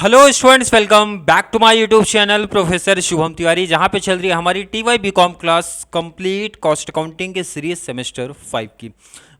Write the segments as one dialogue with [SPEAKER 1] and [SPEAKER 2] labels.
[SPEAKER 1] Hello students, welcome back to my YouTube channel professor Shubham Tiwari, जहां पे चल रही है हमारी TY BCom class complete cost accounting के सीरीज सेमेस्टर 5 की।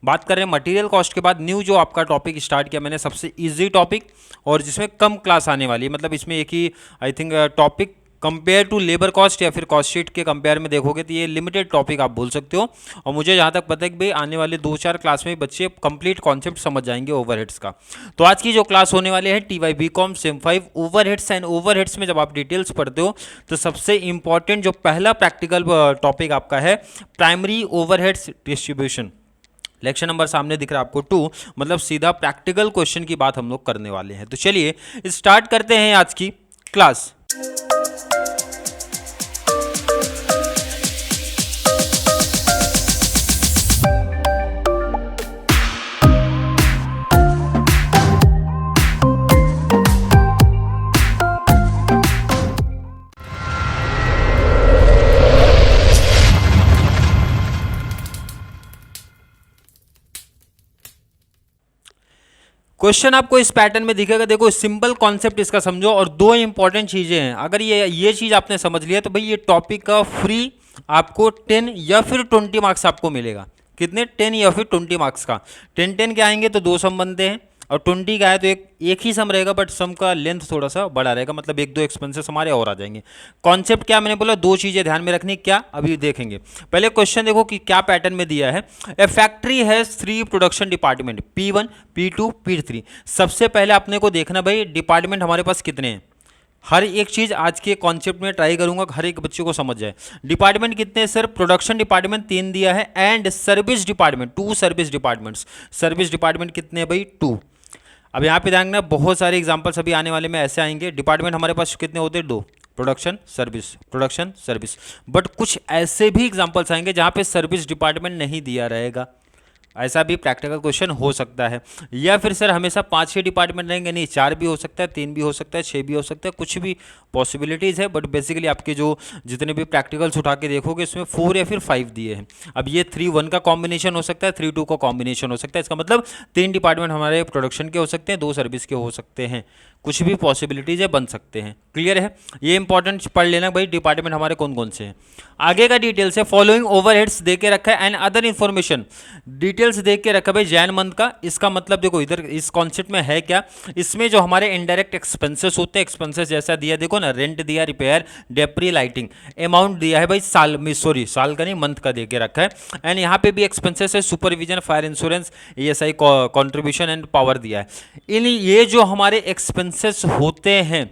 [SPEAKER 1] बात कर रहे हैं मटेरियल कॉस्ट के बाद न्यू जो आपका टॉपिक स्टार्ट किया मैंने, सबसे इजी टॉपिक और जिसमें कम क्लास आने वाली है। मतलब इसमें एक ही I think topic compare to labour cost या फिर कॉस्ट शीट के कंपेयर में देखोगे तो ये लिमिटेड टॉपिक आप बोल सकते हो। और मुझे जहाँ तक पता है कि भाई आने वाले 2-4 क्लास में बच्चे कंप्लीट कॉन्सेप्ट समझ जाएंगे ओवरहेड्स का। तो आज की जो क्लास होने वाली है TY BCom sem 5 overheads and overheads में जब आप डिटेल्स पढ़ते हो तो सबसे इंपॉर्टेंट जो पहला प्रैक्टिकल टॉपिक आपका है primary overheads distribution. Lecture number सामने दिख रहा है आपको 2, मतलब सीधा प्रैक्टिकल क्वेश्चन की बात हम लोग करने वाले हैं। तो चलिए स्टार्ट करते हैं आज की क्लास। क्वेश्चन आपको इस पैटर्न में दिखेगा। देखो सिंपल कॉन्सेप्ट इसका समझो और दो इंपॉर्टेंट चीजें हैं। अगर ये चीज आपने समझ लिया तो भाई ये टॉपिक का फ्री आपको 10 या फिर 20 मार्क्स आपको मिलेगा। कितने? 10 या फिर 20 मार्क्स का। 10 के आएंगे तो 2 सम बनते हैं और 20 का आए तो एक ही सम रहेगा, बट सम का लेंथ थोड़ा सा बड़ा रहेगा, मतलब 1-2 एक्सपेंसेस हमारे और आ जाएंगे। कॉन्सेप्ट क्या मैंने बोला, दो चीजें ध्यान में रखनी। क्या? अभी देखेंगे। पहले क्वेश्चन देखो कि क्या पैटर्न में दिया है। A factory has 3 production department P1, P2, P3। सबसे पहले अपने को देखना भाई डिपार्टमेंट हमारे पास कितने हैं। हर एक चीज आज के कॉन्सेप्ट में ट्राई करूंगा हर एक बच्चे को समझ जाए। डिपार्टमेंट कितने हैं सर? प्रोडक्शन डिपार्टमेंट 3 दिया है and service department 2 service departments. Service department कितने हैं भाई? 2। अब यहाँ पे देखना बहुत सारे एग्जांपल्स अभी आने वाले में ऐसे आएंगे। डिपार्टमेंट हमारे पास कितने होते हैं? 2। Production service. बट कुछ ऐसे भी एग्जांपल्स आएंगे जहाँ पे सर्विस डिपार्टमेंट नहीं दिया रहेगा। ऐसा भी प्रैक्टिकल क्वेश्चन हो सकता है। या फिर सर हमेशा 5-6 डिपार्टमेंट रहेंगे? नहीं, 4 भी हो सकता है, 3 भी हो सकता है, 6 भी हो सकता है, कुछ भी पॉसिबिलिटीज़ है। बट बेसिकली आपके जो जितने भी प्रैक्टिकल्स उठा के देखोगे इसमें 4 या फिर 5 दिए हैं। अब ये 3-1 का कॉम्बिनेशन हो सकता है, 3-2 का कॉम्बिनेशन हो सकता है। इसका मतलब 3 डिपार्टमेंट हमारे प्रोडक्शन के हो सकते हैं, 2 सर्विस के हो सकते हैं। कुछ भी पॉसिबिलिटीज है, बन सकते हैं। क्लियर है? ये इंपॉर्टेंट पढ़ लेना भाई डिपार्टमेंट हमारे कौन कौन से हैं। आगे का डिटेल्स है। फॉलोइंग ओवरहेड्स दे के रखा है एंड अदर इन्फॉर्मेशन। डिटेल्स दे के रखा है भाई जैन मंथ का। इसका मतलब देखो इधर इस कॉन्सेप्ट में है क्या, इसमें जो हमारे इनडायरेक्ट एक्सपेंसेस होते हैं, एक्सपेंसेस जैसा दिया देखो ना, रेंट दिया, रिपेयर, डेप्री, लाइटिंग, अमाउंट दिया है भाई साल में, सॉरी साल का नहीं मंथ का दे के रखा है। एंड यहाँ पे भी एक्सपेंसेस है, supervision, fire insurance, ESI contribution and power दिया है। इन ये जो हमारे एक्सपेंसेस होते हैं,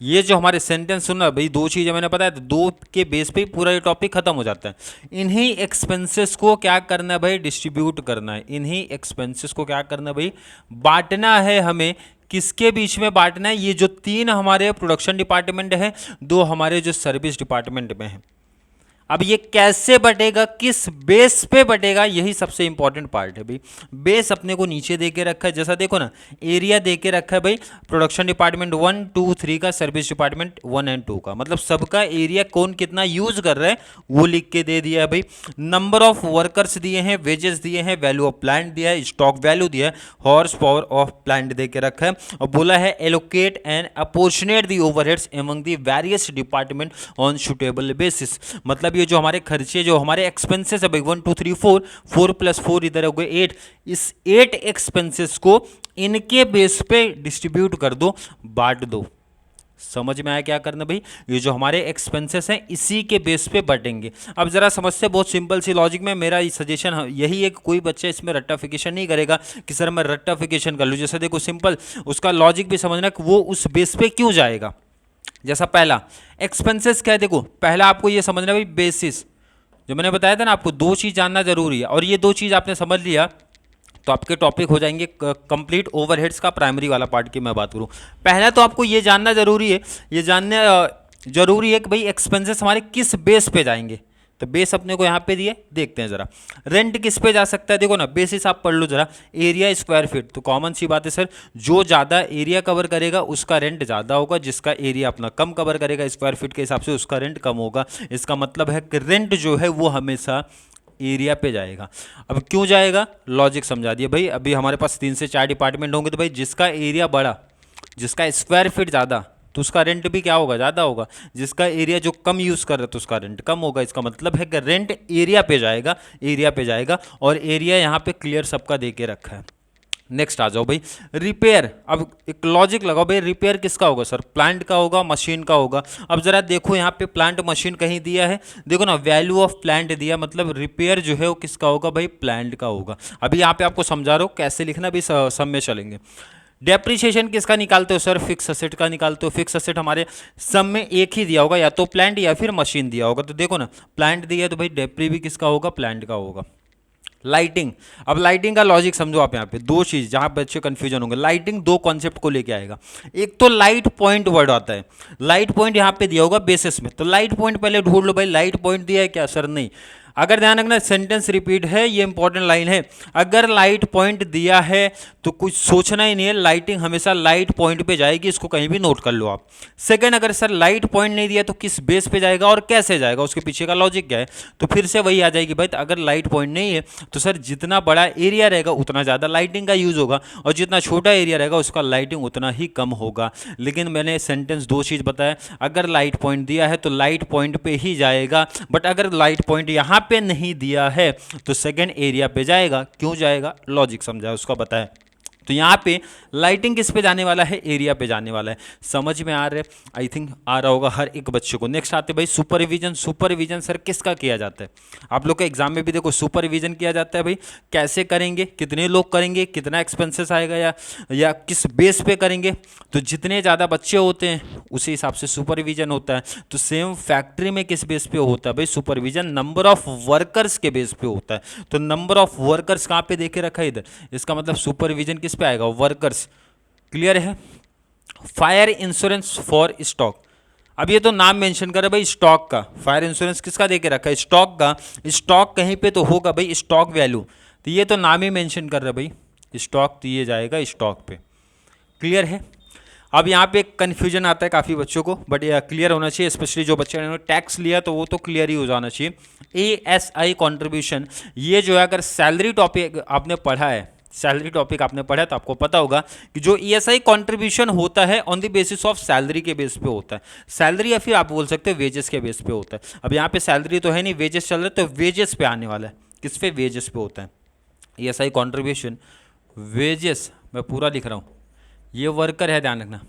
[SPEAKER 1] ये जो हमारे सेंटेंस सुनना भाई, 2 चीज़ें मैंने बताया, 2 के बेस पे ही पूरा ये टॉपिक खत्म हो जाता है। इन्हीं एक्सपेंसेस को क्या करना है भाई? डिस्ट्रीब्यूट करना है। इन्हीं एक्सपेंसेस को क्या करना है भाई? बांटना है हमें। किसके बीच में बांटना है? ये जो 3 हमारे प्रोडक्शन डिपार्टमेंट है, 2 हमारे जो सर्विस डिपार्टमेंट में है। अब ये कैसे बटेगा, किस बेस पे बटेगा, यही सबसे इंपॉर्टेंट पार्ट है भाई। बेस अपने को नीचे दे के रखा है, जैसा देखो ना एरिया दे के रखा है भाई, प्रोडक्शन डिपार्टमेंट 1, 2, 3 का, सर्विस डिपार्टमेंट 1 एंड 2 का, मतलब सबका एरिया कौन कितना यूज कर रहा है वो लिख के दे दिया है भाई। नंबर ऑफ वर्कर्स दिए हैं, वेजेस दिए हैं, वैल्यू ऑफ प्लांट दिया है, स्टॉक वैल्यू दिया है, हॉर्स पावर ऑफ प्लांट दे के रखा है। और बोला है allocate and apportionate the overheads among the various department on suitable basis. मतलब ये जो हमारे खर्चे, जो हमारे एक्सपेंसेस है भाई 1 2 3 4 + 4 इधर हो गए 8, इस 8 एक्सपेंसेस को इनके बेस पे डिस्ट्रीब्यूट कर दो, बांट दो। समझ में आया क्या करना भाई? ये जो हमारे एक्सपेंसेस हैं इसी के बेस पे बटेंगे। अब जरा समझते, बहुत सिंपल सी लॉजिक में मेरा सजेशन यही है कि कोई बच्चा इसमें रट्टाफिकेशन नहीं करेगा कि सर मैं रट्टाफिकेशन कर लूँ। जैसे देखो सिंपल उसका लॉजिक भी समझना कि वो उस बेस पे क्यों जाएगा। जैसा पहला एक्सपेंसेस क्या है, देखो पहला आपको ये समझना भाई बेसिस, जो मैंने बताया था ना आपको 2 चीज़ जानना जरूरी है, और ये 2 चीज़ आपने समझ लिया तो आपके टॉपिक हो जाएंगे कंप्लीट ओवरहेड्स का प्राइमरी वाला पार्ट की मैं बात करूँ। पहला तो आपको ये जानना जरूरी है, ये जानना जरूरी है कि भाई एक्सपेंसेस हमारे किस बेस पे जाएंगे। तो बेस अपने को यहाँ पे दिए, देखते हैं जरा। रेंट किस पे जा सकता है, देखो ना बेसिस आप पढ़ लो जरा, एरिया स्क्वायर फीट। तो कॉमन सी बात है सर, जो ज़्यादा एरिया कवर करेगा उसका रेंट ज़्यादा होगा, जिसका एरिया अपना कम कवर करेगा स्क्वायर फीट के हिसाब से उसका रेंट कम होगा। इसका मतलब है कि रेंट जो है वो हमेशा एरिया पे जाएगा। अब क्यों जाएगा, लॉजिक समझा दिया भाई। अभी हमारे पास 3 से 4 डिपार्टमेंट होंगे तो भाई जिसका एरिया बड़ा जिसका स्क्वायर फीट ज़्यादा तो उसका रेंट भी क्या होगा, ज़्यादा होगा। जिसका एरिया जो कम यूज़ कर रहा है तो उसका रेंट कम होगा। इसका मतलब है कि रेंट एरिया पे जाएगा, एरिया पे जाएगा। और एरिया यहाँ पे क्लियर सबका दे के रखा है। नेक्स्ट आ जाओ भाई, रिपेयर। अब एक लॉजिक लगाओ भाई, रिपेयर किसका होगा सर, प्लांट का होगा, मशीन का होगा। अब जरा देखो यहाँ पे प्लांट मशीन कहीं दिया है, देखो ना वैल्यू ऑफ प्लांट दिया, मतलब रिपेयर जो है वो किसका होगा भाई, प्लांट का होगा। अभी यहाँ पे आपको समझा रहा हूँ कैसे लिखना, भी सब में चलेंगे। डेप्रिसिएशन किसका निकालते हो सर, फिक्स असेट का निकालते हो। फिक्स असेट हमारे सब में एक ही दिया होगा, या तो प्लांट या फिर मशीन दिया होगा। तो देखो ना प्लांट दिया है तो भाई डेप्री भी किसका होगा, प्लांट का होगा। लाइटिंग, अब लाइटिंग का लॉजिक समझो आप। यहाँ पे दो चीज जहां बच्चे कंफ्यूजन होंगे, लाइटिंग दो कॉन्सेप्ट को लेके आएगा। एक तो लाइट पॉइंट वर्ड आता है, लाइट पॉइंट यहाँ पे दिया होगा बेसिस में, तो लाइट पॉइंट पहले ढूंढ लो भाई, लाइट पॉइंट दिया है क्या सर, नहीं। अगर ध्यान रखना सेंटेंस रिपीट है, ये इंपॉर्टेंट लाइन है। अगर लाइट पॉइंट दिया है तो कुछ सोचना ही नहीं है, लाइटिंग हमेशा लाइट पॉइंट पे जाएगी, इसको कहीं भी नोट कर लो आप। सेकंड, अगर सर लाइट पॉइंट नहीं दिया तो किस बेस पे जाएगा और कैसे जाएगा, उसके पीछे का लॉजिक क्या है, तो फिर से वही आ जाएगी भाई। तो अगर लाइट पॉइंट नहीं है तो सर जितना बड़ा एरिया रहेगा उतना ज़्यादा लाइटिंग का यूज़ होगा, और जितना छोटा एरिया रहेगा उसका लाइटिंग उतना ही कम होगा। लेकिन मैंने सेंटेंस दो चीज़ बताया, अगर लाइट पॉइंट दिया है तो लाइट पॉइंट पे ही जाएगा, बट अगर लाइट पॉइंट यहाँ पे नहीं दिया है तो सेकेंड एरिया पे जाएगा। क्यों जाएगा, लॉजिक समझा, उसका बताया। तो यहाँ पे लाइटिंग किस पे जाने वाला है, एरिया पे जाने वाला है। समझ में आ रहा है, आई थिंक आ रहा होगा हर एक बच्चे को। नेक्स्ट आते भाई सुपरविजन। सुपरविजन सर किसका किया जाता है, आप लोग के एग्जाम में भी देखो सुपरविजन किया जाता है भाई। कैसे करेंगे, कितने लोग करेंगे, कितना एक्सपेंसेस आएगा, या किस बेस पे करेंगे। तो जितने ज़्यादा बच्चे होते हैं उसी हिसाब से सुपरविजन होता है। तो सेम फैक्ट्री में किस बेस पे होता है भाई सुपरविजन, नंबर ऑफ वर्कर्स के बेस पे होता है। तो नंबर ऑफ वर्कर्स कहाँ पे देखे रखा है, इधर। इसका मतलब सुपरविजन किस पे आएगा, वर्कर्स। क्लियर है। फायर इंश्योरेंस फॉर स्टॉक, अब ये तो नाम मेंशन कर रहा है भाई स्टॉक का। फायर इंश्योरेंस किसका देके रखा है, स्टॉक का। स्टॉक कहीं पे तो होगा भाई, स्टॉक वैल्यू, तो ये तो नाम ही मेंशन कर रहा है भाई स्टॉक, तो ये जाएगा स्टॉक पे। क्लियर है। अब यहाँ पे कन्फ्यूजन आता है काफ़ी बच्चों को, बट ये क्लियर होना चाहिए, स्पेशली जो बच्चे ने टैक्स लिया तो वो तो क्लियर ही हो जाना चाहिए। ASI कॉन्ट्रीब्यूशन, ये जो है अगर सैलरी टॉपिक आपने पढ़ा है, सैलरी टॉपिक आपने पढ़ा तो आपको पता होगा कि जो ESI कॉन्ट्रीब्यूशन होता है on the basis of salary के बेस पे होता है। सैलरी या फिर आप बोल सकते हो वेजेस के बेस पे होता है। अब यहाँ पे सैलरी तो है नहीं, वेजेस चल रहे, तो वेजेस पे आने वाला है। किस पे, वेजेस पे होता है ESI कॉन्ट्रीब्यूशन, वेजेस। मैं पूरा लिख रहा हूँ, ये वर्कर है, ध्यान रखना।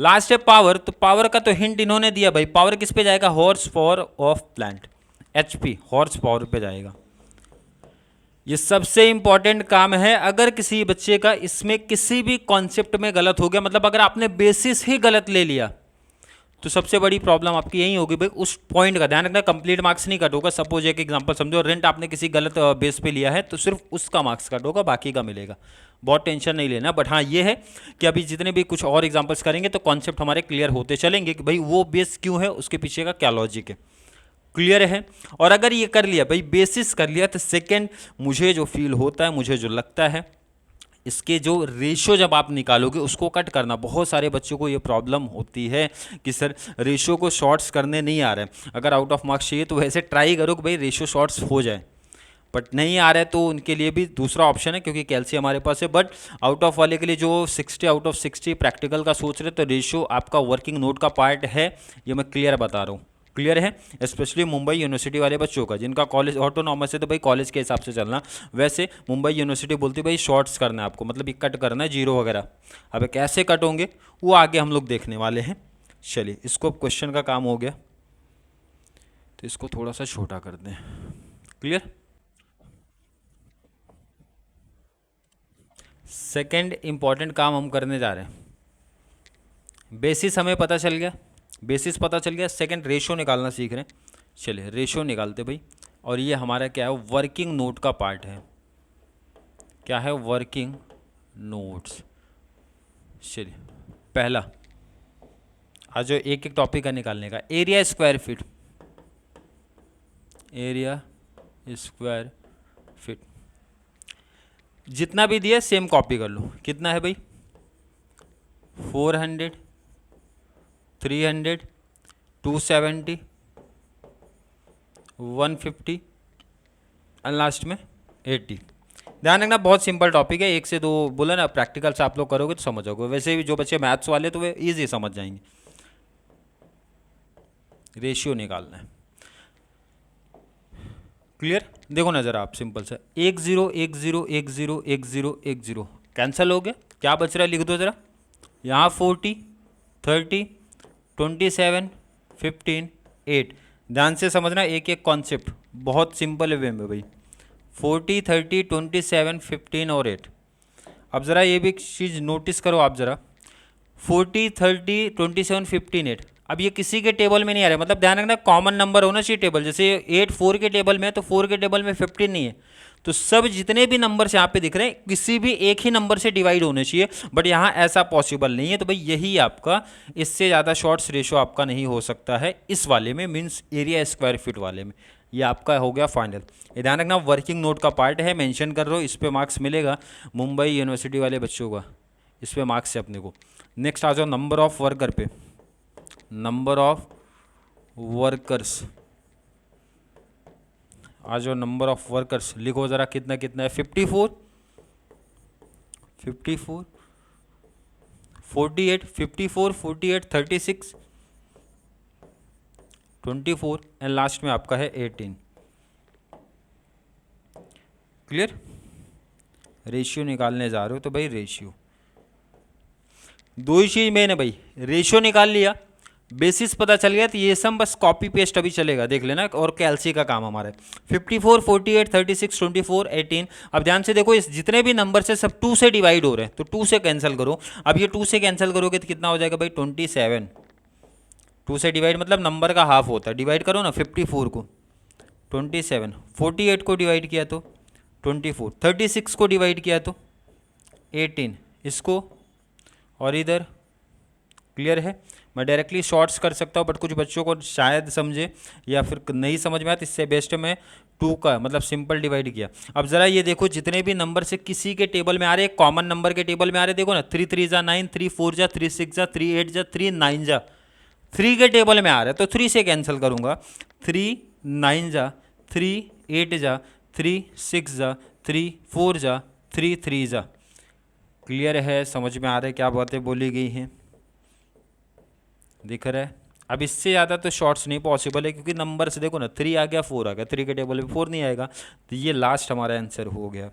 [SPEAKER 1] लास्ट है पावर, तो पावर का तो हिंट इन्होंने दिया भाई। पावर किस पे जाएगा, horse power of plant, HP, horse power पे जाएगा। ये सबसे इंपॉर्टेंट काम है। अगर किसी बच्चे का इसमें किसी भी कॉन्सेप्ट में गलत हो गया, मतलब अगर आपने बेसिस ही गलत ले लिया, तो सबसे बड़ी प्रॉब्लम आपकी यही होगी भाई। उस पॉइंट का ध्यान रखना, कंप्लीट मार्क्स नहीं कट होगा। सपोज एक एग्जांपल समझो, रेंट आपने किसी गलत बेस पे लिया है तो सिर्फ उसका मार्क्स कट होगा, बाकी का मिलेगा। बहुत टेंशन नहीं लेना। बट हाँ ये है कि अभी जितने भी कुछ और एग्जांपल्स करेंगे तो कॉन्सेप्ट हमारे क्लियर होते चलेंगे कि भाई वो बेस क्यों है, उसके पीछे का क्या लॉजिक है। क्लियर है। और अगर ये कर लिया भाई, बेसिस कर लिया, तो सेकेंड मुझे जो फील होता है, मुझे जो लगता है, इसके जो रेशो जब आप निकालोगे उसको कट करना। बहुत सारे बच्चों को ये प्रॉब्लम होती है कि सर रेशो को शॉर्ट्स करने नहीं आ रहे हैं। अगर आउट ऑफ मार्क्स चाहिए तो वैसे ट्राई करो कि भाई रेशो शॉर्ट्स हो जाए, बट नहीं आ रहा है तो उनके लिए भी दूसरा ऑप्शन है, क्योंकि कैल्सी हमारे पास है। बट आउट ऑफ वाले के लिए जो 60 आउट ऑफ 60 प्रैक्टिकल का सोच रहे, तो रेशो आपका वर्किंग नोट का पार्ट है, ये मैं क्लियर बता रहा हूँ। क्लियर है। स्पेशली मुंबई यूनिवर्सिटी वाले बच्चों का, जिनका कॉलेज ऑटोनॉमस है, तो भाई कॉलेज के हिसाब से चलना। वैसे मुंबई यूनिवर्सिटी बोलती है भाई शॉर्ट्स करना है आपको, मतलब ये कट करना है जीरो वगैरह। अब कैसे कट होंगे वो आगे हम लोग देखने वाले हैं। चलिए, इसको क्वेश्चन का काम हो गया, तो इसको थोड़ा सा छोटा कर दें। क्लियर। सेकेंड इंपॉर्टेंट काम हम करने जा रहे हैं। बेसिस हमें पता चल गया, बेसिस पता चल गया। सेकंड रेशो निकालना सीख रहे हैं। चलिए रेशो निकालते भाई। और ये हमारा क्या है, वर्किंग नोट का पार्ट है। क्या है, वर्किंग नोट्स। चलिए पहला आज जो एक एक टॉपिक का निकालने का, area square feet, area square feet जितना भी दिया सेम कॉपी कर लो। कितना है भाई, 400, 300, 270, 150 और लास्ट में 80। ध्यान रखना बहुत सिंपल टॉपिक है, 1 से 2 बोला ना, प्रैक्टिकल से आप लोग करोगे तो समझोगे। वैसे भी जो बच्चे मैथ्स वाले तो वे इजी समझ जाएंगे। रेशियो निकालना है, क्लियर। देखो ना जरा आप, सिंपल सा 1 0 1 0 1 0 1 0 1 0 कैंसिल हो गया, क्या बच रहा है लिख दो जरा। यहाँ 40 30 27 15 8। ध्यान से समझना एक एक कॉन्सेप्ट, बहुत सिंपल वे में भाई। 40 30 27 15 और 8। अब ज़रा ये भी चीज़ नोटिस करो आप ज़रा, 40 30 27 15 8। अब ये किसी के टेबल में नहीं आ रहा, मतलब ध्यान रखना कॉमन नंबर होना चाहिए टेबल। जैसे 8 4 के टेबल में है तो 4 के टेबल में 15 नहीं है, तो सब जितने भी नंबर्स यहाँ पे दिख रहे हैं किसी भी एक ही नंबर से डिवाइड होने चाहिए, बट यहाँ ऐसा पॉसिबल नहीं है। तो भाई यही आपका, इससे ज़्यादा शॉर्ट्स रेशो आपका नहीं हो सकता है इस वाले में, मीन्स एरिया स्क्वायर फीट वाले में। ये आपका हो गया फाइनल। ये ध्यान रखना वर्किंग नोट का पार्ट है, मेंशन कर रहा हूँ, इस पे मार्क्स मिलेगा मुंबई यूनिवर्सिटी वाले बच्चों का, इस पे मार्क्स है अपने को। नेक्स्ट आ जाओ नंबर ऑफ वर्कर पे, नंबर ऑफ वर्कर्स आ जाओ। नंबर ऑफ वर्कर्स लिखो ज़रा, कितना कितना है, 54 54 48 54 48 36 24 एंड लास्ट में आपका है 18। क्लियर। रेशियो निकालने जा रहे हो तो भाई रेशियो, दो ही चीज मेन है भाई, रेशियो निकाल लिया, बेसिस पता चल गया, तो ये सब बस कॉपी पेस्ट अभी चलेगा, देख लेना, और कैलसी का काम हमारा है। 54 48 36 24 18। अब ध्यान से देखो, इस जितने भी नंबर से सब 2 से डिवाइड हो रहे हैं, तो 2 से कैंसिल करो। अब ये 2 से कैंसिल करोगे तो कितना हो जाएगा भाई, 27। 2 से डिवाइड मतलब नंबर का हाफ होता है, डिवाइड करो ना 54 को 27, 48 को डिवाइड किया तो 24, 36 को डिवाइड किया तो 18, इसको और इधर। क्लियर है। मैं डायरेक्टली शॉर्ट्स कर सकता हूँ, बट कुछ बच्चों को शायद समझे या फिर नहीं समझ में आया, तो इससे बेस्ट मैं 2 का मतलब सिंपल डिवाइड किया। अब ज़रा ये देखो, जितने भी नंबर से किसी के टेबल में आ रहे हैं, कॉमन नंबर के टेबल में आ रहे हैं, देखो ना, 3 3 जा 9, 3 4 जा 3 6 जा 3 8 जा 3 9 जा, 3 के टेबल में आ रहा है तो 3 से कैंसिल करूँगा, 3 9 जा 3 8 जा 3 6 जा 3 4 जा 3 3 जा। क्लियर है, समझ में आ रहा है क्या बातें बोली गई हैं, दिख रहा है। अब इससे ज़्यादा तो शॉर्ट्स नहीं पॉसिबल है, क्योंकि नंबर से देखो ना, 3 आ गया 4 आ गया, 3 के टेबल में 4 नहीं आएगा, तो ये लास्ट हमारा आंसर हो गया।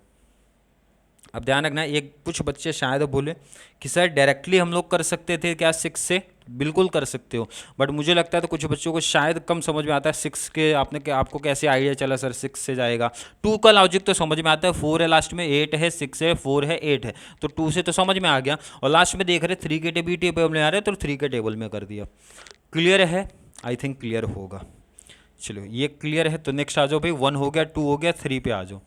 [SPEAKER 1] अब ध्यान रखना, एक कुछ बच्चे शायद बोले कि सर डायरेक्टली हम लोग कर सकते थे क्या 6 से, बिल्कुल कर सकते हो, बट मुझे लगता है तो कुछ बच्चों को शायद कम समझ में आता है 6 के। आपको कैसे आइडिया चला सर 6 से जाएगा। 2 का लॉजिक तो समझ में आता है, 4 है लास्ट में, 8 है, 6 है, 4 है, 8 है, तो 2 से तो समझ में आ गया, और लास्ट में देख रहे 3 के टेबल में आ रहे तो 3 के टेबल में कर दिया। क्लियर है, आई थिंक क्लियर होगा। चलो ये क्लियर है, तो नेक्स्ट आ जाओ भाई, 1 हो गया, 2 हो गया, 3 पे आ जाओ।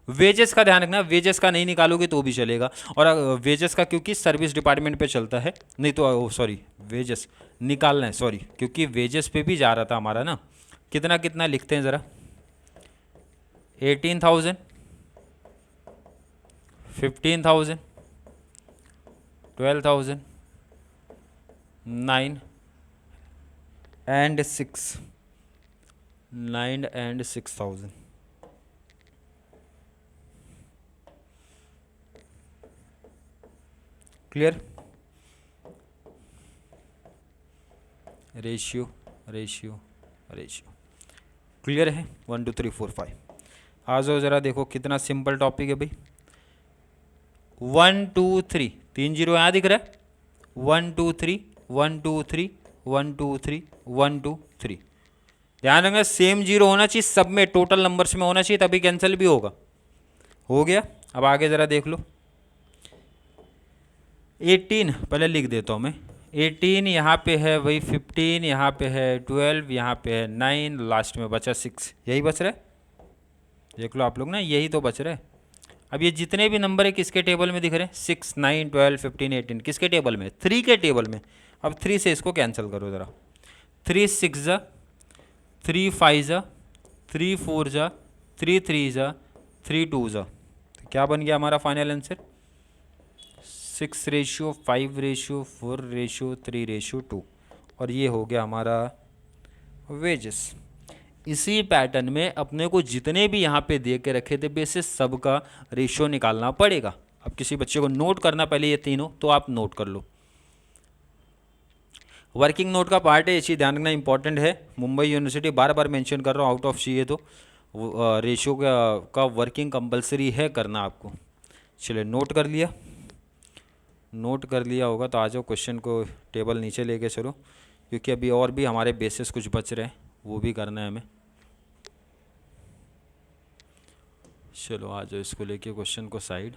[SPEAKER 1] वेजेस का ध्यान रखना, वेजेस का नहीं निकालोगे तो भी चलेगा, और वेजेस का क्योंकि सर्विस डिपार्टमेंट पे चलता है, नहीं तो सॉरी वेजेस निकालना है, सॉरी, क्योंकि वेजेस पे भी जा रहा था हमारा ना। कितना कितना लिखते हैं ज़रा, 18,000 15,000 12,000 9 and 6 9 and 6,000। Clear. Ratio ratio ratio clear है। 1 2 3 4 5। आ जाओ ज़रा, देखो कितना सिंपल टॉपिक है भाई। 1 2 3, 3 0 यहाँ दिख रहा है, 1 2 3 1 2 3 1 2 3 1 2 3। ध्यान रखना सेम जीरो होना चाहिए सब में, टोटल नंबर्स में होना चाहिए, तभी कैंसिल भी होगा। हो गया। अब आगे ज़रा देख लो, 18 पहले लिख देता हूँ मैं, 18 यहाँ पे है वही, 15 यहाँ पे है, 12 यहाँ पे है, 9 लास्ट में बचा 6, यही बच रहा है। देख लो आप लोग ना, यही तो बच रहा है। अब ये जितने भी नंबर है किसके टेबल में दिख रहे हैं, 6 9 12 15 18, किसके टेबल में, 3 के टेबल में। अब 3 से इसको कैंसिल करो ज़रा, 3 6 जा 3 5 जा 3 4 जा 3 3 जा 3 2 जा, तो क्या बन गया हमारा final answer, 6 ratio 5 ratio 4 ratio 3 ratio 2, और ये हो गया हमारा वेजेस। इसी पैटर्न में अपने को जितने भी यहाँ पे दे के रखे थे बेसिस सबका रेशियो निकालना पड़ेगा। अब किसी बच्चे को नोट करना पहले ये तीनों, तो आप नोट कर लो। वर्किंग नोट का पार्ट है, ये चीज़ ध्यान रखना इंपॉर्टेंट है। मुंबई यूनिवर्सिटी बार बार मेंशन कर रहा हूँ, आउट ऑफ चाहिए तो रेशियो का वर्किंग कंपलसरी है करना आपको। चलिए नोट कर लिया, नोट कर लिया होगा तो आ जाओ क्वेश्चन को टेबल नीचे लेके चलो, क्योंकि अभी और भी हमारे बेसिस कुछ बच रहे हैं, वो भी करना है हमें। चलो आ जाओ, इसको लेके क्वेश्चन को साइड।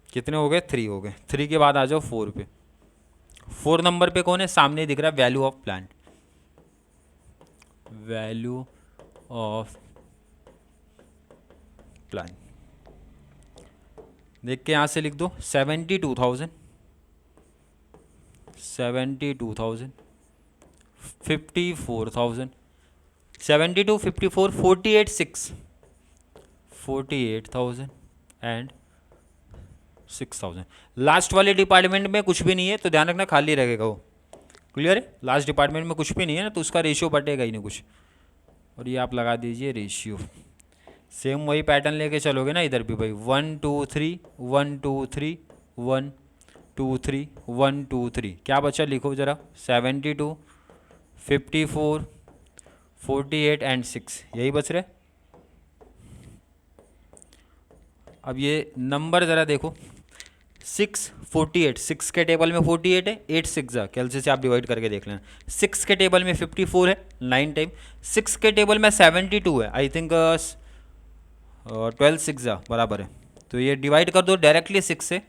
[SPEAKER 1] कितने हो गए? 3 हो गए। 3 के बाद आ जाओ 4 पे। 4 नंबर पे कौन है? सामने दिख रहा है value of plant. Value of plant देख के यहाँ से लिख दो 72,000, 72,000, 54,000, 72, 54, 48,600, 48,000 एंड 6,000। लास्ट वाले डिपार्टमेंट में कुछ भी नहीं है तो ध्यान रखना खाली रहेगा वो। क्लियर है? लास्ट डिपार्टमेंट में कुछ भी नहीं है ना, तो उसका रेशियो बटेगा ही नहीं कुछ। और ये आप लगा दीजिए रेशियो। सेम वही पैटर्न लेके चलोगे ना इधर भी भाई, 1 2 3 1 2 3 1 2 3 1 2 3। क्या बचा लिखो ज़रा? 72, 54, 48 एंड 6, यही बच रहे। अब ये नंबर ज़रा देखो, 6 48, 6 के टेबल में 48 है, 8 6 कैलसी से आप डिवाइड करके देख लेना। 6 के टेबल में 54 है 9 टाइम, 6 के टेबल में 72 है, आई थिंक 12 6 बराबर है। तो ये डिवाइड कर दो डायरेक्टली 6 से,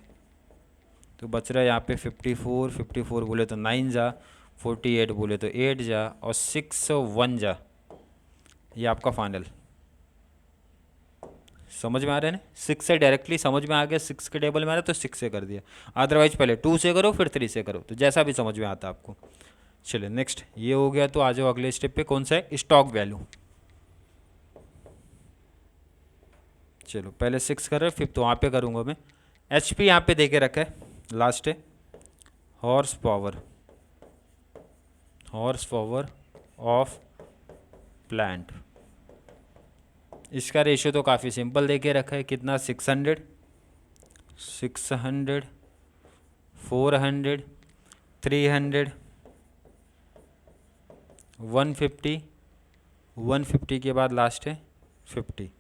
[SPEAKER 1] तो बच रहा है यहाँ पे 54, 54 बोले तो 9 जा, 48 बोले तो 8 जा, और 6 1 जा। ये आपका फाइनल। समझ में आ रहा है ना? 6 से डायरेक्टली समझ में आ गया, 6 के टेबल में आ रहा है तो 6 से कर दिया। अदरवाइज पहले 2 से करो फिर 3 से करो, तो जैसा भी समझ में आता आपको। चलिए नेक्स्ट ये हो गया, तो आ जाओ अगले स्टेप पे। कौन सा है? Stock value. चलो पहले 6 कर रहे, फिर तो वहाँ पे करूँगा मैं। HP यहाँ पे दे के रखा है, लास्ट है horse power, horse power of plant. इसका रेशियो तो काफ़ी सिंपल दे के रखा है, कितना? 600, 600, 400, 300, 150, 150 के बाद लास्ट है 50।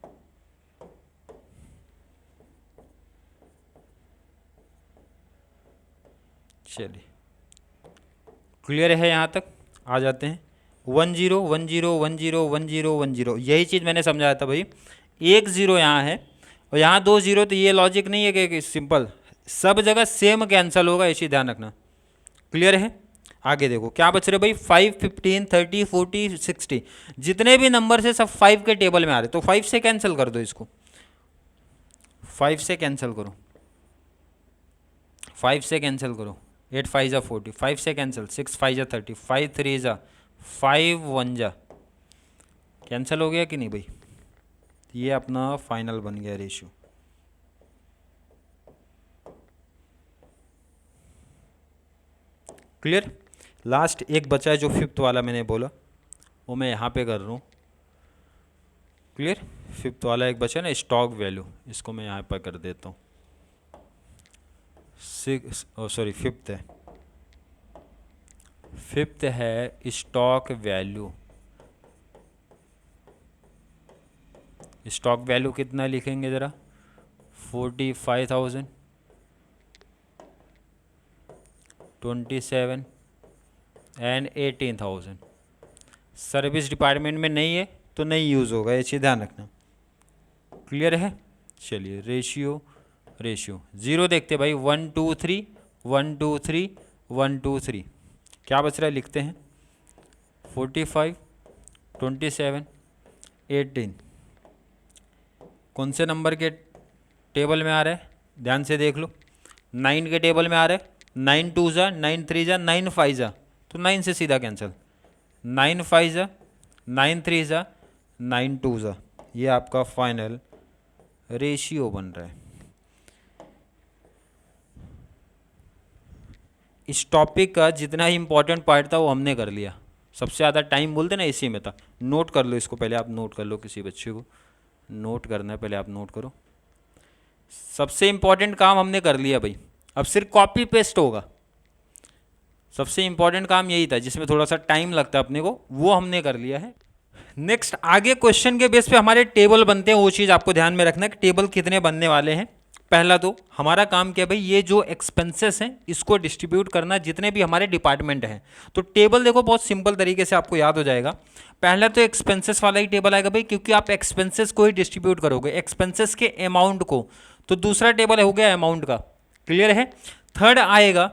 [SPEAKER 1] चलिए क्लियर है यहाँ तक? आ जाते हैं 1 0 1 0 1 0 1 0 1 0। यही चीज़ मैंने समझाया था भाई, 1 0 यहाँ है और यहाँ 2 0, तो ये लॉजिक नहीं है कि सिंपल सब जगह सेम कैंसिल होगा, ये चीज़ ध्यान रखना। क्लियर है? आगे देखो क्या बच रहे भाई, 5 15 30 40 60, जितने भी नंबर से सब 5 के टेबल में आ रहे, तो 5 से कैंसिल कर दो इसको, 5 से कैंसिल करो, 5 से कैंसिल करो। 8 5 जा 40, 5 से कैंसिल, 6 5 जा 30, 5 3 जा 5 1 जा, कैंसिल हो गया कि नहीं भाई? ये अपना फाइनल बन गया रेशियो। क्लियर? लास्ट एक बचा है जो 5th वाला मैंने बोला, वो मैं यहाँ पे कर रहा हूँ। क्लियर? 5th वाला एक बचा है ना, स्टॉक वैल्यू, इसको मैं यहाँ पर कर देता हूँ। 5th है, 5th है स्टॉक वैल्यू। स्टॉक वैल्यू कितना लिखेंगे ज़रा? 45,000, 27 एंड 18,000। सर्विस डिपार्टमेंट में नहीं है तो नहीं यूज़ होगा, ये चीज़ ध्यान रखना। क्लियर है? चलिए रेशियो, रेशियो 0 देखते भाई, 1 2 3 1 2 3 1 2 3। क्या बच रहा है लिखते हैं, 45 27 18। कौन से नंबर के टेबल में आ रहा है? ध्यान से देख लो, 9 के टेबल में आ रहा है। 9 2 जा 9 3 जा 9 5 जा, तो 9 से सीधा कैंसिल, 9 5 जा 9 3 जा 9 2 जा। ये आपका फाइनल रेशियो बन रहा है। इस टॉपिक का जितना ही इम्पोर्टेंट पार्ट था वो हमने कर लिया। सबसे ज़्यादा टाइम बोलते ना इसी में था। नोट कर लो इसको, पहले आप नोट कर लो, किसी बच्चे को नोट करना है, पहले आप नोट करो। सबसे इंपॉर्टेंट काम हमने कर लिया भाई, अब सिर्फ कॉपी पेस्ट होगा। सबसे इंपॉर्टेंट काम यही था जिसमें थोड़ा सा टाइम लगता है अपने को, वो हमने कर लिया है। नेक्स्ट आगे क्वेश्चन के बेस पे हमारे टेबल बनते हैं, वो चीज़ आपको ध्यान में रखना है कि टेबल कितने बनने वाले हैं। पहला तो हमारा काम क्या है भाई, ये जो एक्सपेंसेस हैं इसको डिस्ट्रीब्यूट करना जितने भी हमारे डिपार्टमेंट हैं। तो टेबल देखो बहुत सिंपल तरीके से आपको याद हो जाएगा। पहला तो एक्सपेंसेस वाला ही टेबल आएगा भाई, क्योंकि आप एक्सपेंसेस को ही डिस्ट्रीब्यूट करोगे, एक्सपेंसेस के अमाउंट को। तो दूसरा टेबल हो गया अमाउंट का, क्लियर है। थर्ड आएगा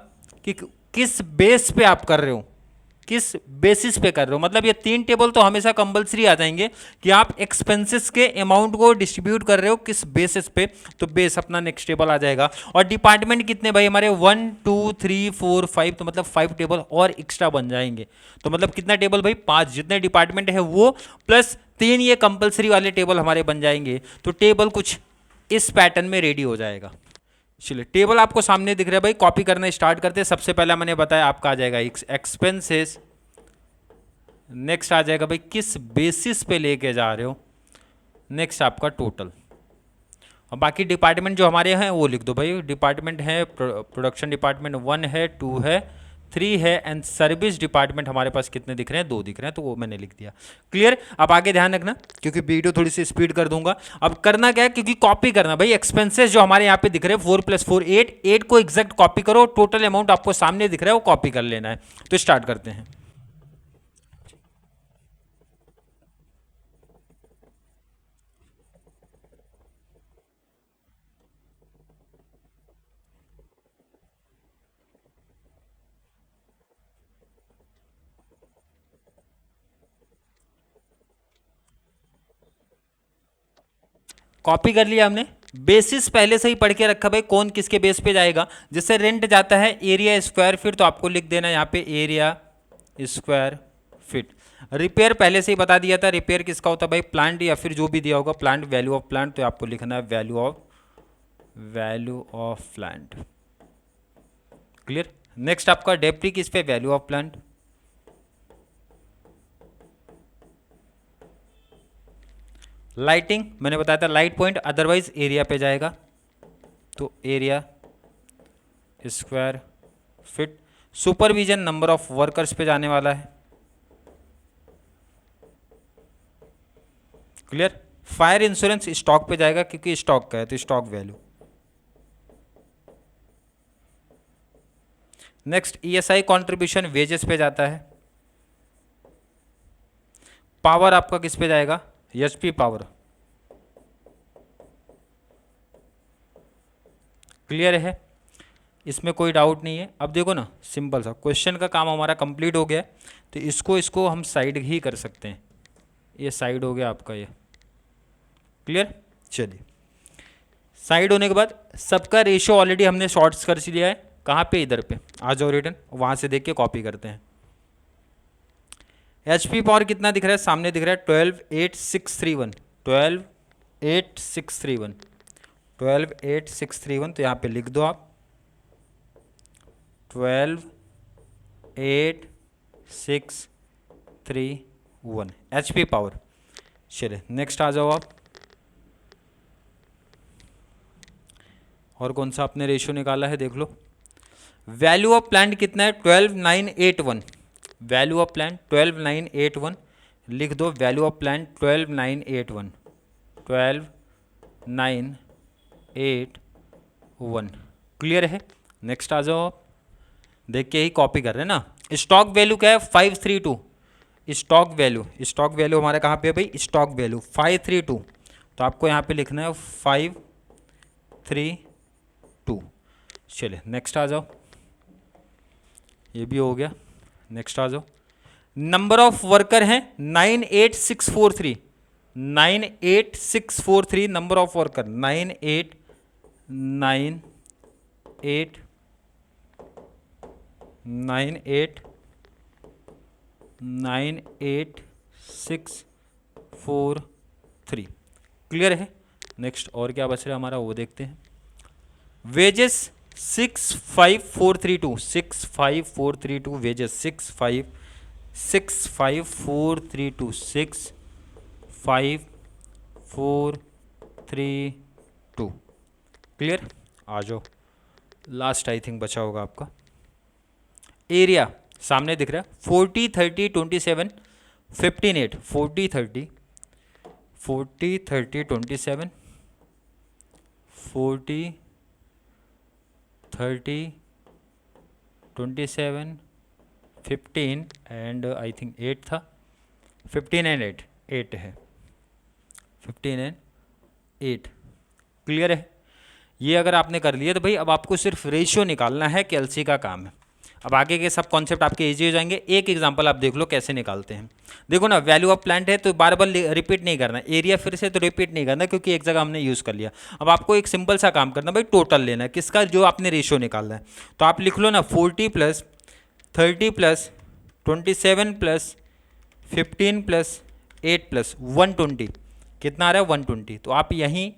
[SPEAKER 1] कि किस बेस पे आप कर रहे हो, किस बेसिस पे कर रहे हो। मतलब ये तीन टेबल तो हमेशा कंपलसरी आ जाएंगे कि आप एक्सपेंसेस के अमाउंट को डिस्ट्रीब्यूट कर रहे हो किस बेसिस पे, तो बेस अपना नेक्स्ट टेबल आ जाएगा। और डिपार्टमेंट कितने भाई हमारे 1 2 3 4 5, तो मतलब 5 टेबल और एक्स्ट्रा बन जाएंगे। तो मतलब कितना टेबल भाई, 5, जितने डिपार्टमेंट है वो प्लस 3 ये कंपलसरी वाले टेबल हमारे बन जाएंगे। तो टेबल कुछ इस पैटर्न में रेडी हो जाएगा। चलिए टेबल आपको सामने दिख रहा है भाई, कॉपी करना स्टार्ट करते हैं। सबसे पहला मैंने बताया आपका आ जाएगा एक्सपेंसेस, नेक्स्ट आ जाएगा भाई किस बेसिस पे लेके जा रहे हो, नेक्स्ट आपका टोटल। और बाकी डिपार्टमेंट जो हमारे हैं वो लिख दो भाई। डिपार्टमेंट है प्रोडक्शन डिपार्टमेंट 1 है, 2 है, 3 है, एंड सर्विस डिपार्टमेंट हमारे पास कितने दिख रहे हैं, 2 दिख रहे हैं, तो वो मैंने लिख दिया। क्लियर। अब आगे ध्यान रखना क्योंकि वीडियो थोड़ी सी स्पीड कर दूंगा। अब करना क्या है, क्योंकि कॉपी करना भाई, एक्सपेंसेस जो हमारे यहाँ पे दिख रहे हैं 4 + 4 8, 8 को एग्जैक्ट कॉपी करो, टोटल अमाउंट आपको सामने दिख रहा है वो कॉपी कर लेना है। तो स्टार्ट करते हैं। कॉपी कर लिया हमने, बेसिस पहले से ही पढ़ के रखा भाई, कौन किसके बेस पे जाएगा। जैसे रेंट जाता है एरिया स्क्वायर फीट, तो आपको लिख देना यहाँ पे एरिया स्क्वायर फीट। रिपेयर पहले से ही बता दिया था, रिपेयर किसका होता है भाई, प्लांट या फिर जो भी दिया होगा प्लांट, वैल्यू ऑफ प्लांट, तो आपको लिखना है value of plant. Clear. Next आपका डेप्री किस पे, वैल्यू ऑफ प्लांट। लाइटिंग मैंने बताया था लाइट पॉइंट अदरवाइज एरिया पे जाएगा, तो area square feet. Supervision number of workers पे जाने वाला है। क्लियर। फायर इंश्योरेंस स्टॉक पे जाएगा क्योंकि स्टॉक का है, तो stock value. Next ESI contribution wages पे जाता है। पावर आपका किस पे जाएगा, एचपी पावर। क्लियर है, इसमें कोई डाउट नहीं है। अब देखो ना, सिंपल सा क्वेश्चन का काम हमारा कंप्लीट हो गया, तो इसको हम साइड ही कर सकते हैं। ये साइड हो गया आपका ये। क्लियर। चलिए साइड होने के बाद सबका रेशियो ऑलरेडी हमने शॉर्ट्स कर लिया है। कहाँ पे, इधर पे आ जाओ रिटर्न, वहाँ से देख के कॉपी करते हैं। एचपी पावर कितना दिख रहा है, सामने दिख रहा है 128631, 128631, 128631, तो यहाँ पे लिख दो आप 12861 एचपी पावर। चलिए नेक्स्ट आ जाओ आप। और कौन सा आपने रेशियो निकाला है देख लो। वैल्यू ऑफ प्लांट कितना है, 12981, वैल्यू ऑफ प्लांट 12981, लिख दो वैल्यू ऑफ प्लांट 12981, 12981। क्लियर है। नेक्स्ट आ जाओ आप, देख के ही कॉपी कर रहे हैं ना। स्टॉक वैल्यू क्या है, 532, स्टॉक वैल्यू हमारा कहाँ पे है भाई, स्टॉक वैल्यू 532, तो आपको यहाँ पे लिखना है 532। चलिए नेक्स्ट आ जाओ, ये भी हो गया। नेक्स्ट आ जाओ। नंबर ऑफ वर्कर हैं 98643, 98643 नंबर ऑफ वर्कर, 98643। क्लियर है। नेक्स्ट और क्या बच रहा है हमारा वो देखते हैं। Wages 65432, 65432 wages, 65432 6 5 4 3 2 6 5 4 3 2। क्लियर? आ जाओ, लास्ट आई थिंक बचा होगा आपका एरिया, सामने दिख रहा है 40 30 27 15 8। 40 30 27 40 30 27 15 एंड आई थिंक 8 था, 15 एंड 8 8 है, 15 एंड 8। क्लियर है? ये अगर आपने कर लिया तो भाई अब आपको सिर्फ रेशियो निकालना है, कैलसी का काम है। अब आगे के सब कॉन्सेप्ट आपके इजी हो जाएंगे। एक एग्जांपल आप देख लो कैसे निकालते हैं। देखो ना, वैल्यू ऑफ प्लांट है तो बार बार रिपीट नहीं करना, एरिया फिर से तो रिपीट नहीं करना क्योंकि एक जगह हमने यूज़ कर लिया। अब आपको एक सिंपल सा काम करना, भाई टोटल लेना है किसका, जो आपने रेशियो निकालना है। तो आप लिख लो ना 40 + 30 + 27 + 15 + 8 + 120 कितना आ रहा है 120। तो आप यहीं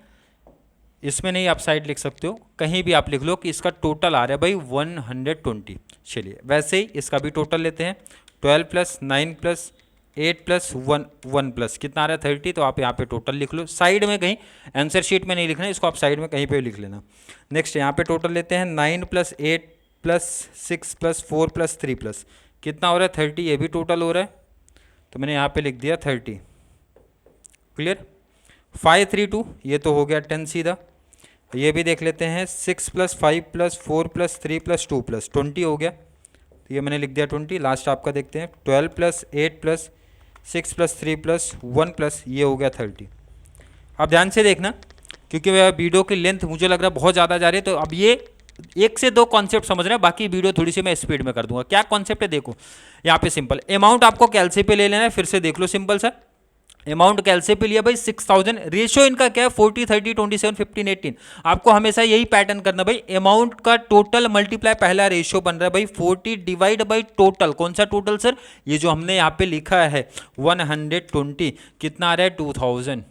[SPEAKER 1] इसमें नहीं, आप साइड लिख सकते हो, कहीं भी आप लिख लो कि इसका टोटल आ रहा है भाई 120। चलिए वैसे ही इसका भी टोटल लेते हैं, 12 + 9 + 8 + 1 + कितना आ रहा है 30। तो आप यहाँ पे टोटल लिख लो साइड में, कहीं आंसर शीट में नहीं लिखना, इसको आप साइड में कहीं पे लिख लेना। नेक्स्ट यहाँ पे टोटल लेते हैं 9 + 8 + 6 + 4 + 3 + कितना हो रहा है 30। ये भी टोटल हो रहा है तो मैंने यहाँ पे लिख दिया 30। क्लियर? 5 3 2 ये तो हो गया 10 सीधा। ये भी देख लेते हैं 6 + 5 + 4 + 3 + 2 + 20 हो गया, तो ये मैंने लिख दिया 20। लास्ट आपका देखते हैं 12 + 8 + 6 + 3 + 1 + ये हो गया 30। अब ध्यान से देखना क्योंकि वीडियो की लेंथ मुझे लग रहा है बहुत ज़्यादा जा रही है, तो अब ये 1 से 2 कॉन्सेप्ट समझ रहे हैं, बाकी वीडियो थोड़ी सी मैं स्पीड में कर दूंगा। क्या कॉन्सेप्ट है देखो, यहाँ पे सिंपल अमाउंट आपको कैलसी पे ले लेना है, फिर से देख लो सिंपल सा अमाउंट कैलसी पे लिया भाई 6000। रेशियो इनका क्या है 40 30 27 15 18। आपको हमेशा यही पैटर्न करना भाई, अमाउंट का टोटल मल्टीप्लाई, पहला रेशियो बन रहा है भाई 40 डिवाइड बाई टोटल। कौन सा टोटल सर, ये जो हमने यहाँ पे लिखा है 120, कितना आ रहा है 2000।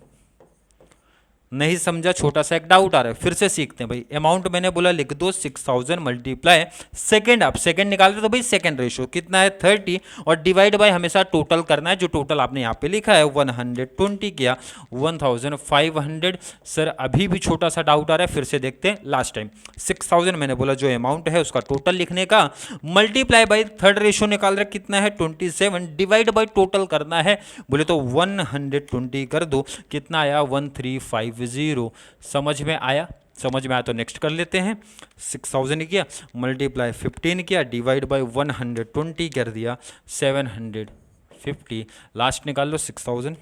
[SPEAKER 1] नहीं समझा, छोटा सा एक डाउट आ रहा है, फिर से सीखते हैं भाई। अमाउंट मैंने बोला लिख दो 6000 मल्टीप्लाई सेकंड, आप सेकंड निकाल रहे तो भाई सेकंड रेशियो कितना है 30 और डिवाइड बाय हमेशा टोटल करना है, जो टोटल आपने यहाँ पे लिखा है 120 किया 1500। सर अभी भी छोटा सा डाउट आ रहा है, फिर से देखते हैं। लास्ट टाइम 6000 मैंने बोला जो अमाउंट है उसका टोटल लिखने का, मल्टीप्लाई बाई थर्ड रेशियो निकाल रहे कितना है 27, डिवाइड बाई टोटल करना है, बोले तो 120 कर दो, कितना आया 1350। समझ में आया? समझ में आया तो नेक्स्ट कर लेते हैं। 6000 किया, मल्टीप्लाई 15 किया, डिवाइड बाय 120 कर दिया 750। लास्ट निकाल लो 6000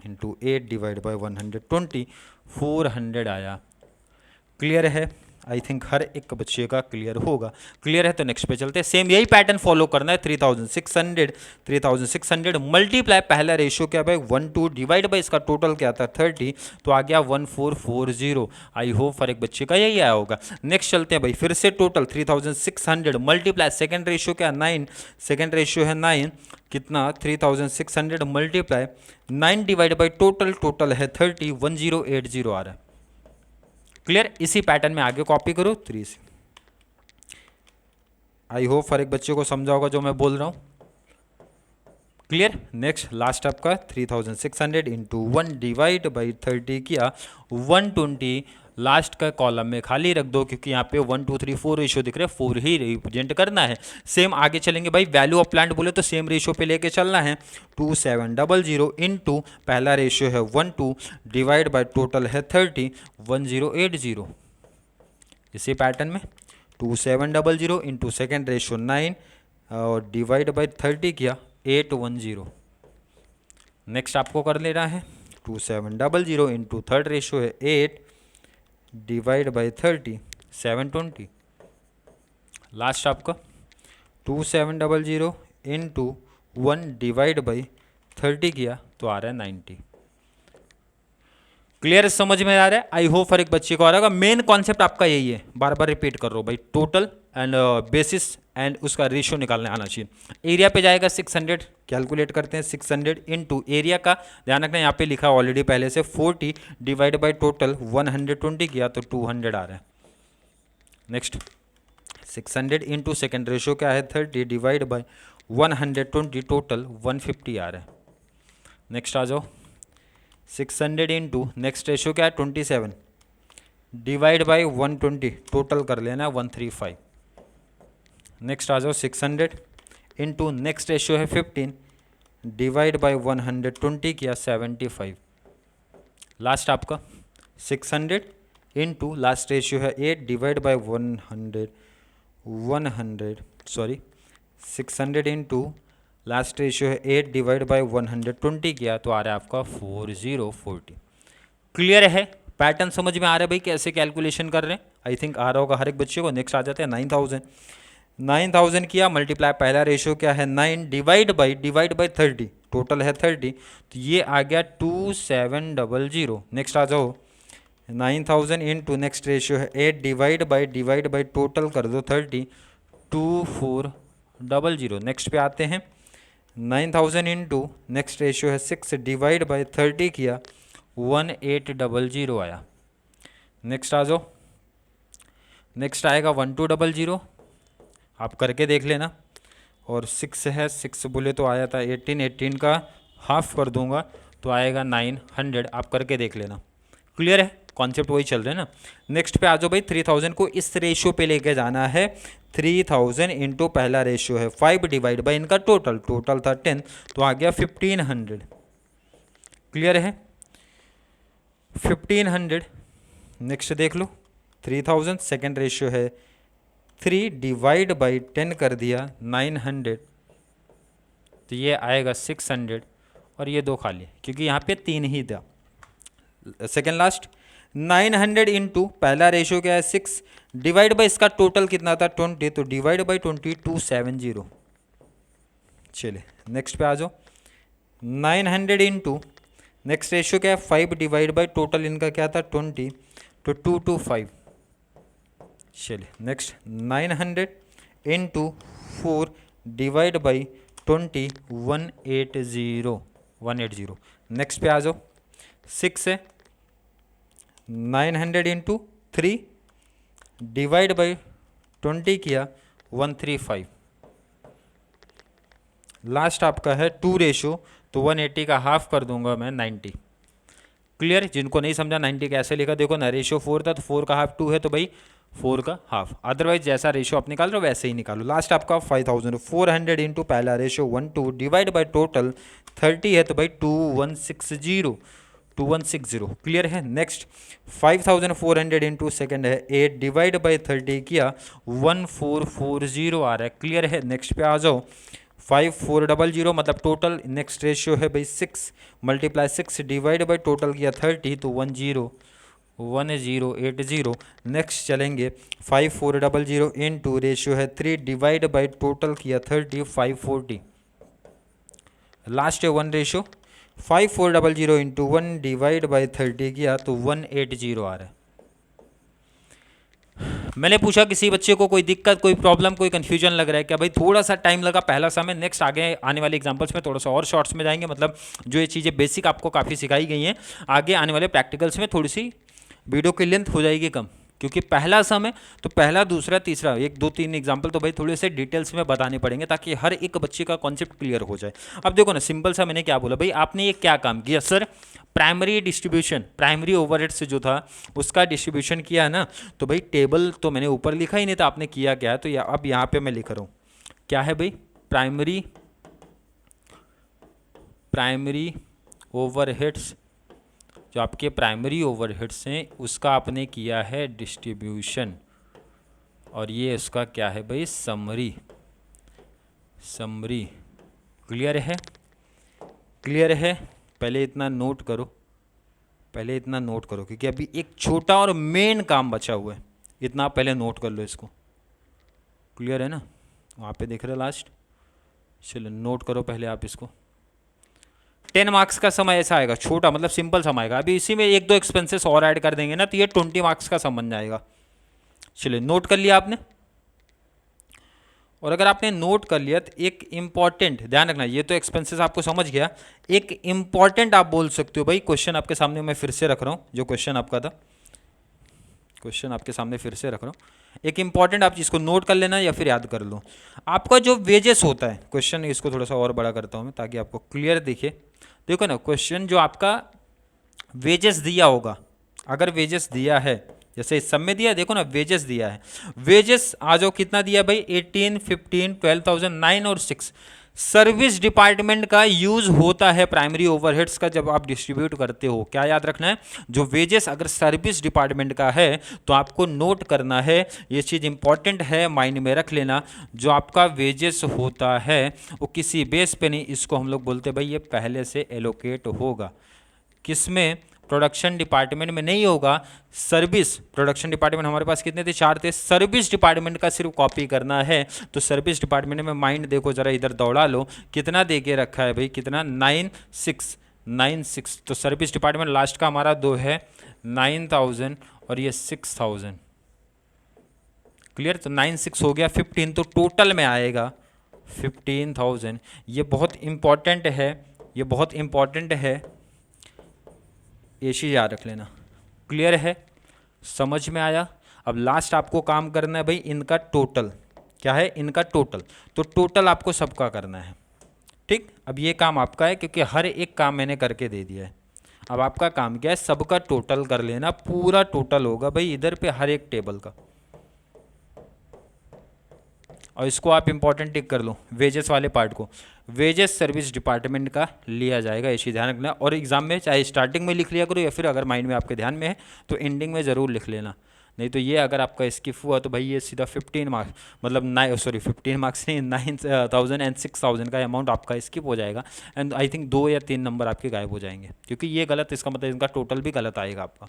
[SPEAKER 1] इंटू 8 डिवाइड बाय 120 400 आया। क्लियर है? आई थिंक हर एक बच्चे का क्लियर होगा। क्लियर है तो नेक्स्ट पे चलते हैं। सेम यही पैटर्न फॉलो करना है। 3600 मल्टीप्लाई, पहला रेशियो क्या भाई 12 डिवाइड बाई इसका टोटल क्या था 30, तो आ गया 1440। आई होप हर एक बच्चे का यही आया होगा। नेक्स्ट चलते हैं भाई, फिर से टोटल 3600 मल्टीप्लाई सेकंड रेशियो क्या 9, सेकंड रेशियो है 9, कितना 3600 multiply 9 divide by total, total है 30 1080 आ रहा है। क्लियर? इसी पैटर्न में आगे कॉपी करो 3 से। आई होप हर एक बच्चे को समझा होगा जो मैं बोल रहा हूं। क्लियर? नेक्स्ट लास्ट आपका 3600 इंटू 1 डिवाइड बाई 30 किया 120। लास्ट का कॉलम में खाली रख दो क्योंकि यहाँ पे 1 2 3 4 रेशियो दिख रहे हैं, 4 ही रिप्रेजेंट करना है। सेम आगे चलेंगे भाई, वैल्यू ऑफ प्लांट बोले तो सेम रेशियो पे लेके चलना है 2700 इंटू पहला रेशियो है 12 डिवाइड बाय टोटल है 30 1080। इसी पैटर्न में 2700 इंटू सेकेंड रेशियो 9 और डिवाइड बाई 30 किया 810। नेक्स्ट आपको कर लेना है 2700 इंटू थर्ड रेशियो है 8 डिवाइड बाई 30 720। लास्ट आपका 2700 इंटू 1 डिवाइड बाई 30 किया तो आ रहा है 90। क्लियर? समझ में आ रहा है? आई होप हर एक बच्चे को आ रहा होगा। मेन कॉन्सेप्ट आपका यही है, बार बार रिपीट कर रहा हूँ भाई, टोटल एंड बेसिस एंड उसका रेशियो निकालने आना चाहिए। एरिया पे जाएगा 600, कैलकुलेट करते हैं 600 इंटू एरिया का ध्यान रखना यहाँ पे लिखा ऑलरेडी पहले से 40 डिवाइड बाई टोटल 120 किया तो 200 आ रहा है। नेक्स्ट 600 इंटू सेकेंड रेशियो क्या है 30 डिवाइड बाई 120 टोटल 150 आ रहा है। नेक्स्ट आ जाओ 600 इंटू नेक्स्ट रेशियो क्या है 27 डिवाइड बाई 120 टोटल कर लेना 135। नेक्स्ट आ जाओ 600 इंटू नेक्स्ट रेशियो है 15 डिवाइड बाई 120 किया 75। लास्ट आपका 600 इंटू लास्ट रेशियो है 8 divide by 600 into last ratio है 8 डिवाइड बाई 120 किया तो आ रहा है आपका 4040। क्लियर है? पैटर्न समझ में आ रहा है भाई कैसे कैलकुलेशन कर रहे हैं? आई थिंक आ रहा होगा हर एक बच्चे को। नेक्स्ट आ जाते हैं 9000 किया मल्टीप्लाई पहला रेशियो क्या है 9 डिवाइड बाई 30 टोटल है 30 तो ये आ गया 2700। नेक्स्ट आ जाओ 9000 इंटू नेक्स्ट रेशियो है 8 डिवाइड बाई टोटल कर दो 30 2400। नेक्स्ट पे आते हैं 9000 इंटू नेक्स्ट रेशियो है 6 डिवाइड बाई 30 किया 1800 आया। नेक्स्ट आ जाओ नेक्स्ट आएगा 1200 आप करके देख लेना। और 6 है 6 बोले तो आया था 18 का हाफ कर दूंगा तो आएगा 900 आप करके देख लेना। क्लियर है? कॉन्सेप्ट वही चल रहे हैं ना। नेक्स्ट पे आ जाओ भाई 3000 को इस रेशियो पे लेके जाना है 3000 इंटू पहला रेशियो है 5 डिवाइड बाई इनका टोटल था 10 तो आ गया 1500। क्लियर है? 1500 नेक्स्ट देख लो 3000 सेकेंड रेशियो है 3 डिवाइड बाई 10 कर दिया 900 तो ये आएगा 600 और ये 2 खाली क्योंकि यहाँ पे 3 ही था। सेकेंड लास्ट 900 इंटू पहला रेशियो क्या है 6 डिवाइड बाई इसका टोटल कितना था 20 तो डिवाइड बाई 20 270। चलिए नेक्स्ट पे आ जाओ 900 इंटू नेक्स्ट रेशियो क्या है 5 डिवाइड बाई टोटल इनका क्या था 20 तो 225। चलिए next 900 into 4 divide by 20 180। Next पे आ जाओ 6 है 900 इंटू 3 डिवाइड बाई 20 किया 135। लास्ट आपका है 2 रेशियो तो 180 का हाफ कर दूंगा मैं 90। क्लियर? जिनको नहीं समझा 90 कैसे लिखा देखो ना रेशियो 4 था तो 4 का हाफ 2 है तो भाई 4 का हाफ। अदरवाइज जैसा रेशियो आप निकाल रहे हो वैसे ही निकालो। लास्ट आपका 5400 इंटू पहला रेशियो 12 डिवाइड बाई टोटल 30 है तो भाई 2160। क्लियर है? नेक्स्ट 5400 इंटू सेकेंड है 8 डिवाइड बाई 30 किया 1440 आ रहा है। क्लियर है? नेक्स्ट पे आ जाओ 5400 मतलब टोटल नेक्स्ट रेशियो है भाई 6 मल्टीप्लाई 6 डिवाइड बाई टोटल किया 30 तो 1080। नेक्स्ट चलेंगे 5400 इंटू रेशियो है 3 डिवाइड बाई टोटल किया 30 540। लास्ट है 1 रेशियो 5400 इंटू 1 डिवाइड बाई 30 किया तो 180 आ रहा है। मैंने पूछा किसी बच्चे को कोई दिक्कत कोई प्रॉब्लम कोई कंफ्यूजन लग रहा है क्या? भाई थोड़ा सा टाइम लगा पहला समय। नेक्स्ट आगे आने वाले एग्जांपल्स में थोड़ा सा और शॉर्ट्स में जाएंगे। मतलब जो ये चीज़ें बेसिक आपको काफ़ी सिखाई गई हैं आगे आने वाले प्रैक्टिकल्स में थोड़ी सी वीडियो की लेंथ हो जाएगी कम क्योंकि पहला समय तो पहला दूसरा तीसरा 1 2 3 एग्जाम्पल तो भाई थोड़े से डिटेल्स में बताने पड़ेंगे ताकि हर एक बच्चे का कॉन्सेप्ट क्लियर हो जाए। अब देखो ना सिंपल सा मैंने क्या बोला भाई आपने ये क्या काम किया sir primary distribution primary overhead से जो था उसका डिस्ट्रीब्यूशन किया है ना तो भाई टेबल तो मैंने ऊपर लिखा ही नहीं था आपने किया क्या है तो अब यहाँ पे मैं लिख रहा हूँ क्या है भाई प्राइमरी ओवरहेड्स जो आपके प्राइमरी ओवरहेड्स हैं उसका आपने किया है डिस्ट्रीब्यूशन और ये उसका क्या है भाई समरी। क्लियर है? पहले इतना नोट करो क्योंकि अभी एक छोटा और मेन काम बचा हुआ है। इतना आप पहले नोट कर लो इसको। क्लियर है ना? वहाँ पे देख रहे हो लास्ट। चलो नोट करो पहले आप इसको। 10 मार्क्स का सम ऐसा आएगा छोटा मतलब सिंपल सम आएगा। अभी इसी में 1-2 एक्सपेंसेस और ऐड कर देंगे ना तो ये 20 मार्क्स का सम बन जाएगा। चलिए नोट कर लिया आपने। और अगर आपने नोट कर लिया तो एक इंपॉर्टेंट ध्यान रखना ये तो एक्सपेंसेस आपको समझ गया। एक इंपॉर्टेंट आप बोल सकते हो भाई क्वेश्चन आपके सामने मैं फिर से रख रहा हूँ जो क्वेश्चन आपका था क्वेश्चन आपके सामने फिर से रख रहा हूँ, एक इंपॉर्टेंट आप इसको नोट कर लेना या फिर याद कर लो। आपका जो वेजेस होता है, क्वेश्चन इसको थोड़ा सा और बड़ा करता हूँ मैं ताकि आपको क्लियर दिखे। देखो ना, क्वेश्चन जो आपका वेजेस दिया होगा, अगर वेजेस दिया है जैसे इस सब में दिया है, देखो ना वेजेस दिया है, वेजेस आ जाओ कितना दिया भाई 18, 15, 12,000, 9 और 6। सर्विस डिपार्टमेंट का यूज होता है प्राइमरी ओवरहेड्स का जब आप डिस्ट्रीब्यूट करते हो। क्या याद रखना है, जो वेजेस अगर सर्विस डिपार्टमेंट का है तो आपको नोट करना है, ये चीज़ इंपॉर्टेंट है, माइंड में रख लेना। जो आपका वेजेस होता है वो किसी बेस पे नहीं, इसको हम लोग बोलते हैं भाई ये पहले से एलोकेट होगा। किसमें, प्रोडक्शन डिपार्टमेंट में नहीं होगा। सर्विस, प्रोडक्शन डिपार्टमेंट हमारे पास कितने थे, 4 थे। सर्विस डिपार्टमेंट का सिर्फ कॉपी करना है, तो सर्विस डिपार्टमेंट में माइंड देखो जरा इधर दौड़ा लो, कितना दे के रखा है भाई, कितना 9,696। तो सर्विस डिपार्टमेंट लास्ट का हमारा 2 है 9,000 और ये 6,000। क्लियर, तो 9,6 हो गया, 15 तो टोटल में आएगा 15,000। ये बहुत इंपॉर्टेंट है, ये बहुत इंपॉर्टेंट है, ये चीज़ याद रख लेना। क्लियर है, समझ में आया। अब लास्ट आपको काम करना है भाई इनका टोटल, क्या है इनका टोटल, तो टोटल आपको सबका करना है। ठीक, अब ये काम आपका है क्योंकि हर एक काम मैंने करके दे दिया है। अब आपका काम क्या है, सबका टोटल कर लेना, पूरा टोटल होगा भाई इधर पे हर एक टेबल का। और इसको आप इंपॉर्टेंट टिक कर लो, वेजेस वाले पार्ट को, वेजेस सर्विस डिपार्टमेंट का लिया जाएगा, ये चीज़ ध्यान रखना। और एग्जाम में चाहे स्टार्टिंग में लिख लिया करो या फिर अगर माइंड में आपके ध्यान में है तो एंडिंग में ज़रूर लिख लेना, नहीं तो ये अगर आपका स्किप हुआ तो भाई ये सीधा 15 मार्क्स, मतलब 15 मार्क्स नहीं, 9,000 एंड 6,000 का अमाउंट आपका स्किप हो जाएगा। एंड आई थिंक 2 या 3 नंबर आपके गायब हो जाएंगे, क्योंकि ये गलत, इसका मतलब इनका टोटल भी गलत आएगा आपका।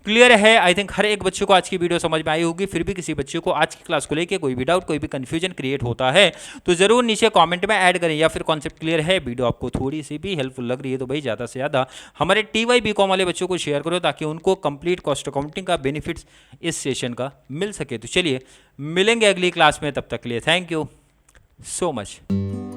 [SPEAKER 1] क्लियर है, आई थिंक हर एक बच्चे को आज की वीडियो समझ में आई होगी। फिर भी किसी बच्चे को आज की क्लास को लेके कोई भी डाउट, कोई भी कंफ्यूजन क्रिएट होता है तो जरूर नीचे कमेंट में ऐड करें, या फिर कॉन्सेप्ट क्लियर है, वीडियो आपको थोड़ी सी भी हेल्पफुल लग रही है तो भाई ज़्यादा से ज़्यादा हमारे TY BCom वाले बच्चों को शेयर करो ताकि उनको कंप्लीट कॉस्ट अकाउंटिंग का बेनिफिट्स इस सेशन का मिल सके। तो चलिए मिलेंगे अगली क्लास में, तब तक के लिए थैंक यू सो मच।